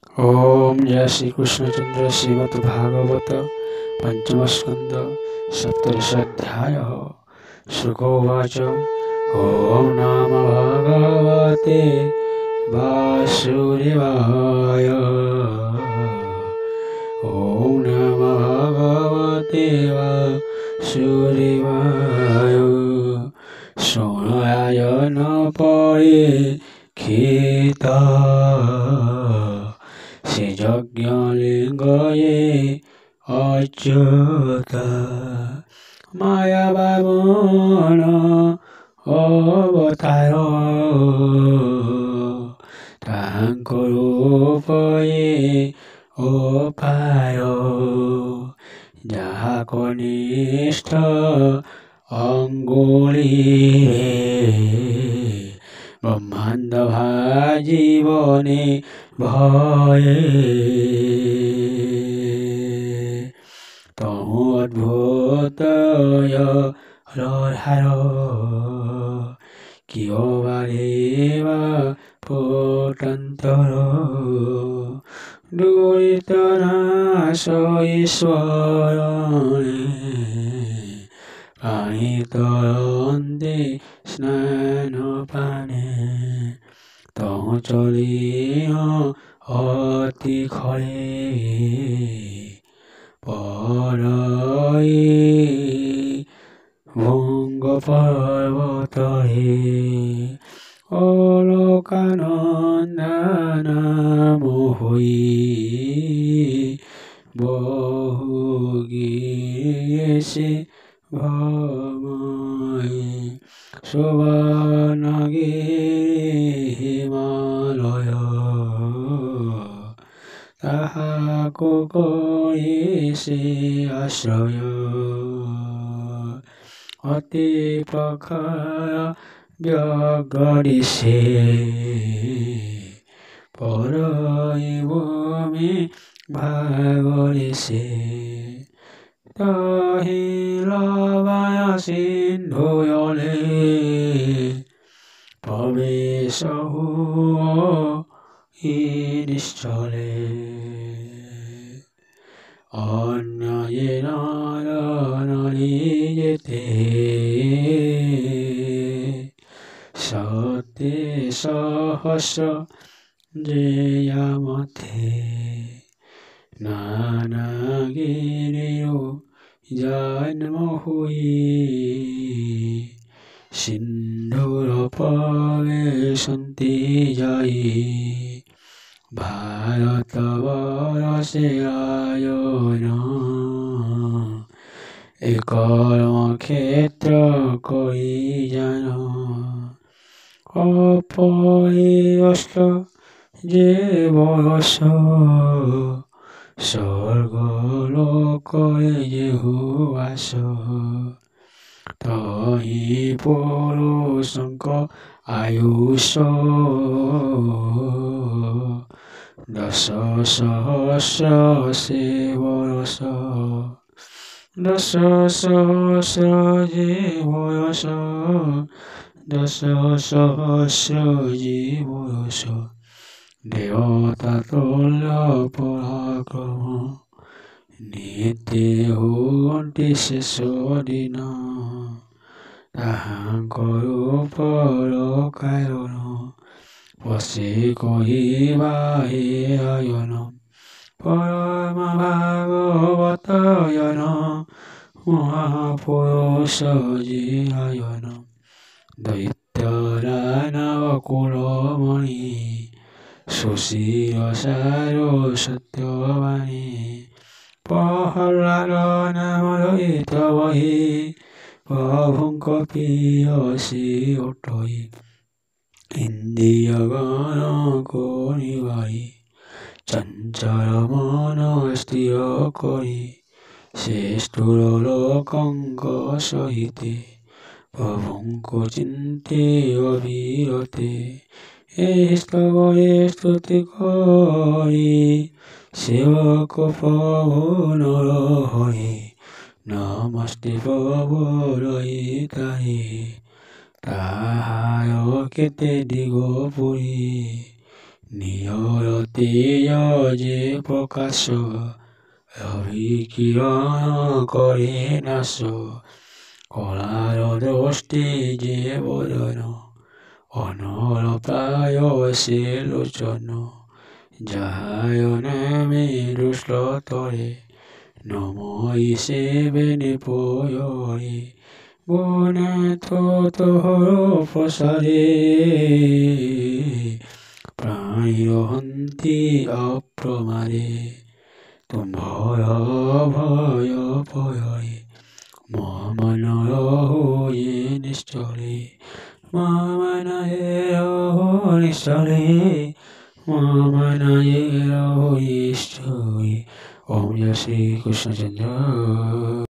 ओम जय श्री कृष्ण चंद्र श्रीमद् भागवत पंचम स्कंद सप्तदशाध्याय शुकोवाच ओम नम भगवते वासुदेवाय ओम नम भगवते वासुदेवाय सोनाय न परीक्षिता श्रीयज्ञलिङ्गये अच्युत माया बामन अवतार ताଙ୍କ ରୂପଏ ଅପାର ଯାହା କନିଷ୍ଠ ଅଙ୍ଗୁଳିରେ ବ୍ରହ୍ମାଣ୍ଡ ଭାଜିବନେ ଭये ତହୁଁ ଅଦ୍ଭୁତୟ ହାର କିୟ ବାରେବା ପଟନ୍ତର ଦୁରିତ ନାଶ ଈଶ୍ୱରଣେ ପାଣି ତରନ୍ତେ ସ୍ନାନ ପାନେ ତହୁଁ ଚଳିହ ଅତି ଖଳେ ପରଇ ଭୃଙ୍ଗ ପର୍ବତରେ ଅଲୋକାନନ୍ଦନ ହୋଇ ବହୁଗିରିଶେ ଭମଇ ସୁବର୍ଣ୍ଣଗିରି ହିମାଳୟ ତାହାକୁ କରିছে ଆଶ୍ରୟ ଅତି ପ୍ରଖର ବ୍ୟଗ୍ରିଷେ ପରଇ ଭୂମି ଭାଗରିଷେ ତହିଁ ଲବଣ ସିନ୍ଧୁଜଳେ ପ୍ରବେଶ ହୁଅ ନିଶ୍ଚଳେ ଅନ୍ୟ ନାরী যেতে সতে সহস্র জয়ামতে নানাগিরিও জন্ম হুই সিন্ধুর প্রবেশন্তি যাই ভারত বরসে আয়োন এ কর্মক্ষেত্র করি জান অপরিয়ষ্ট যে বরস স্বর্গ লোকরে যেহু বাস তহি পুরুষঙ্ক আয়ুষ দশ সহস্র সে বরস দশ সহস্র যে বয়স দশ সহস্র যে বয়স দেবতা তুল্য পরাক্রম নিতে ହୁଅନ୍ତି ଶେଷ ଦିନ ତାହାଙ୍କ ରୂପ ଲୋକାୟନ ପଶି କହିବା ହେ ଆୟନ ପରମ ଭାଗବତୟନ ମହାପୁରୁଷ ଯେ ଆୟନ ଦୈତ୍ୟ ଦାନବ କୁଳମଣି ସୁଶୀଳ ସାର ସତ୍ୟବାଣୀ ପ୍ରହ୍ଲାଦ ନାମ ରହିତ ବହି ପ୍ରଭୁଙ୍କ ପ୍ରିୟସୀ ଅଟଇ ଇନ୍ଦ୍ରିୟ ଗଣ କରିବାରି ଚଞ୍ଚଳ ମନ ସ୍ଥିର କରି ସେ ସ୍ଥୂଳ ଲୋକଙ୍କ ସହିତେ ପ୍ରଭୁଙ୍କୁ ଚିନ୍ତେ ଅବିରତେ ଏହି ସ୍ତବରେ ସ୍ତୁତି କରି ସେବକ ପ୍ରଭୁ ନର ହରି ନମସ୍ତେ ପ୍ରଭୁ ରହିତାରି ତାହାର କେତେ ଦିଗ ପୁରୀ ନିଜର ତେଜ ଯେ ପ୍ରକାଶ ଅଭିକିରଣ କରେ ନାଶ କଳାର ଦୃଷ୍ଟି ଯେ ବଦନ ଅନଳ ପ୍ରାୟ ସେ ଲୋଚନ ଯାହାୟ ନାମେ ଦୃଷ୍ଟ ତଳେ ନମଇ ସେବେନେ ପୟରେ ବନାଥ ତୋହର ପ୍ରସାରେ ପ୍ରାଣୀ ରହନ୍ତି ଅପ୍ରମାରେ ତୁମ୍ଭର ଭୟ ଭୟରେ ମନ ରହୁଏ ନିଶ୍ଚଳେ ମନ ରହୁ ନିଶ୍ଚଳେ ମନ ରହୁ ନିଶ୍ଚଳେ। ଓମ୍ ଜୟ ଶ୍ରୀ କୃଷ୍ଣ ଚନ୍ଦ୍ର।